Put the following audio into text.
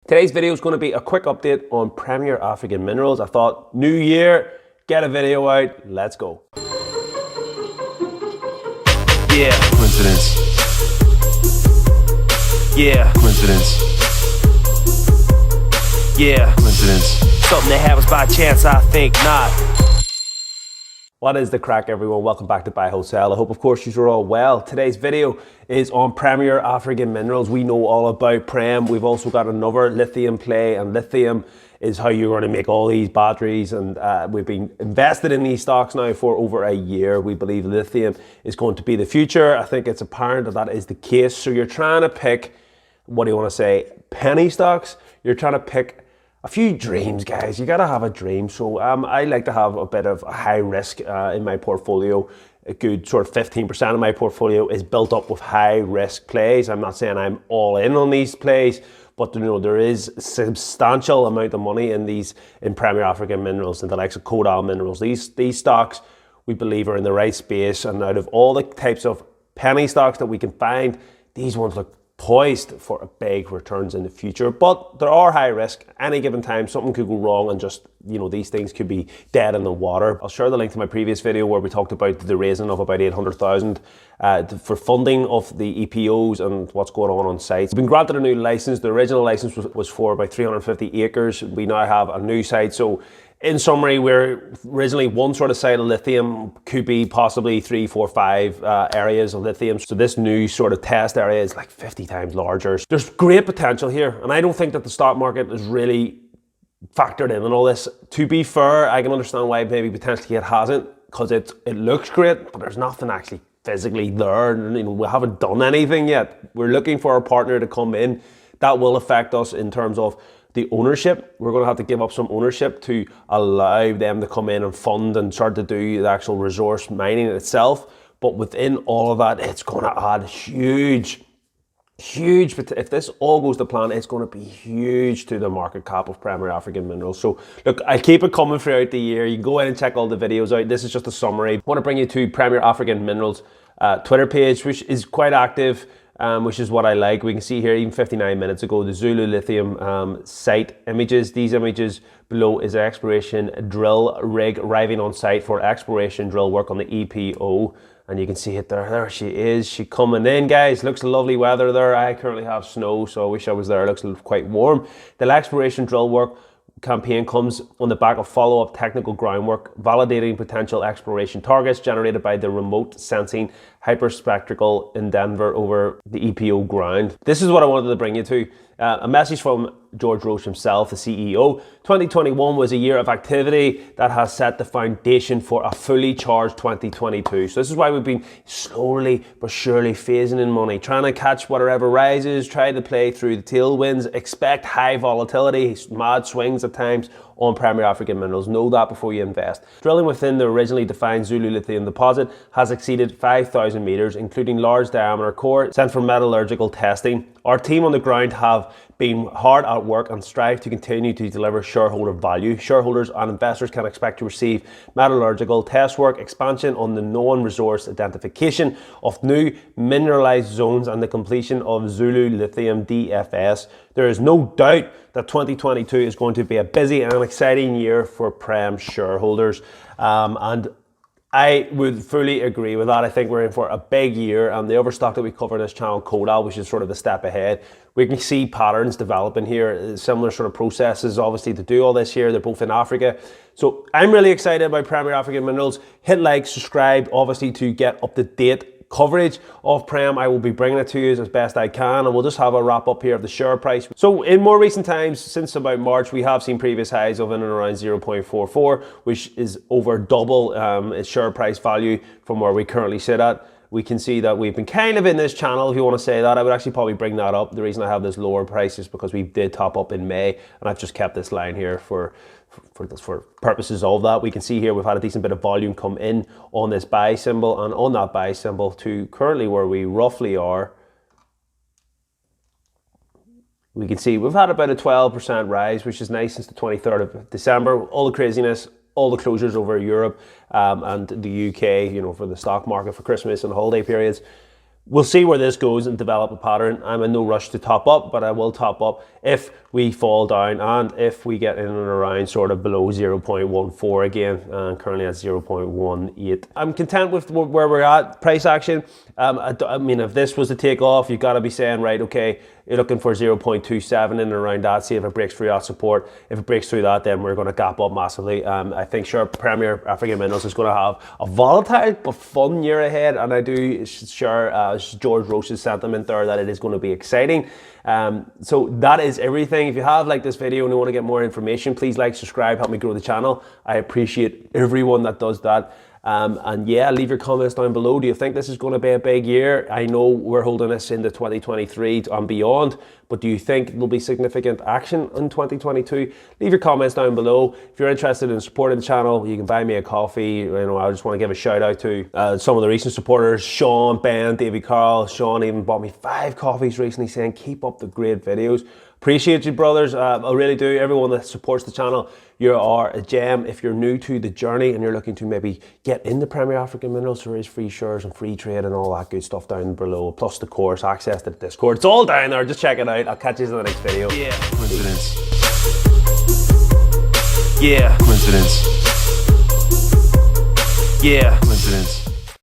Today's video is going to be a quick update on Premier African Minerals. I thought, new year, get a video out, let's go. Yeah. Coincidence. Yeah. Coincidence. Yeah. Coincidence. Something that happens by chance, I think not. What is the crack, everyone? Welcome back to Buy Wholesale. I hope, of course, you're all well. Today's video is on Premier African Minerals. We know all about Prem. We've also got another lithium play, and lithium is how you're going to make all these batteries. And we've been invested in these stocks now for over a year. We believe lithium is going to be the future. I think it's apparent that that is the case. So you're trying to pick, what do you want to say, penny stocks? You're trying to pick a few dreams, guys. You gotta have a dream. So I like to have a bit of a high risk in my portfolio. A good sort of 15% of my portfolio is built up with high risk plays. I'm not saying I'm all in on these plays, but you know, there is a substantial amount of money in Premier African Minerals and the likes of Coal Minerals. These stocks we believe are in the right space, and out of all the types of penny stocks that we can find, these ones look poised for a big returns in the future, but there are high risk. Any given time something could go wrong and just, you know, these things could be dead in the water. I'll share the link to my previous video where we talked about the raising of about 800,000 for funding of the EPOs and what's going on site. We've been granted a new license. The original license was for about 350 acres. We now have a new site. So in summary, we're originally one sort of site of lithium, could be possibly 3, 4, 5 areas of lithium. So this new sort of test area is like 50 times larger. There's great potential here, and I don't think that the stock market is really factored in all this. To be fair, I can understand why maybe potentially it hasn't, because it looks great, but there's nothing actually physically there. You know, we haven't done anything yet. We're looking for a partner to come in. That will affect us in terms of the ownership. We're going to have to give up some ownership to allow them to come in and fund and start to do the actual resource mining itself. But within all of that, it's going to add huge, if this all goes to plan, it's going to be huge to the market cap of Premier African Minerals. So look, I keep it coming throughout the year. You can go in and check all the videos out. This is just a summary. I want to bring you to Premier African Minerals Twitter page, which is quite active. Which is what I like. We can see here, even 59 minutes ago, the Zulu Lithium site images. These images below is an exploration drill rig arriving on site for exploration drill work on the EPO. And you can see it there. There she is. She coming in, guys. Looks lovely weather there. I currently have snow, so I wish I was there. It looks quite warm. The exploration drill work campaign comes on the back of follow-up technical groundwork, validating potential exploration targets generated by the remote sensing hyperspectral in Denver over the EPO ground. This is what I wanted to bring you to. A message from George Roche himself, the CEO. 2021 was a year of activity that has set the foundation for a fully charged 2022. So this is why we've been slowly but surely phasing in money, trying to catch whatever rises, try to play through the tailwinds, expect high volatility, mad swings at times on Premier African Minerals. Know that before you invest. Drilling within the originally defined Zulu lithium deposit has exceeded 5,000 meters, including large diameter core sent for metallurgical testing. Our team on the ground have been hard at work and strive to continue to deliver shareholder value. Shareholders and investors can expect to receive metallurgical test work, expansion on the known resource, identification of new mineralized zones, and the completion of Zulu Lithium DFS. There is no doubt that 2022 is going to be a busy and exciting year for Prem shareholders. And I would fully agree with that. I think we're in for a big year, and the other stock that we cover in this channel, Coal, which is sort of a step ahead. We can see patterns developing here, similar sort of processes obviously to do all this here. They're both in Africa. So I'm really excited about Premier African Minerals. Hit like, subscribe, obviously, to get up to date coverage of Prem. I will be bringing it to you as best I can, and we'll just have a wrap up here of the share price. So in more recent times, since about March, we have seen previous highs of in and around 0.44, which is over double its share price value from where we currently sit at. We can see that we've been kind of in this channel, if you want to say that. I would actually probably bring that up. The reason I have this lower price is because we did top up in May, and I've just kept this line here for purposes of that. We can see here we've had a decent bit of volume come in on this buy symbol, and on that buy symbol to currently where we roughly are, we can see we've had about a 12% rise, which is nice since the 23rd of December. All the craziness, all the closures over Europe and the UK, you know, for the stock market for Christmas and holiday periods. We'll see where this goes and develop a pattern. I'm in no rush to top up, but I will top up if we fall down and if we get in and around sort of below 0.14 again, currently at 0.18. I'm content with where we're at. Price action, I mean, if this was to take off, you've got to be saying, right, okay, you're looking for 0.27 in and around that, see if it breaks through that support. If it breaks through that, then we're going to gap up massively. I think sure, Premier African Minerals is going to have a volatile but fun year ahead, and I do share George Roche's sentiment there that it is going to be exciting. So that is everything. If you have liked this video and you want to get more information, please like, subscribe, help me grow the channel. I appreciate everyone that does that. And yeah, leave your comments down below. Do you think this is going to be a big year? I know we're holding this into 2023 and beyond, but do you think there'll be significant action in 2022? Leave your comments down below. If you're interested in supporting the channel, you can buy me a coffee. You know, I just want to give a shout out to some of the recent supporters: Sean, Ben, Davey, Carl. Sean even bought me 5 coffees recently, saying keep up the great videos. Appreciate you, brothers. I really do. Everyone that supports the channel, you are a gem. If you're new to the journey and you're looking to maybe get into Premier African Minerals, there is free shares and free trade and all that good stuff down below, plus the course, access to the Discord. It's all down there. Just check it out. I'll catch you in the next video. Yeah. Coincidence. Yeah. Coincidence. Yeah. Coincidence.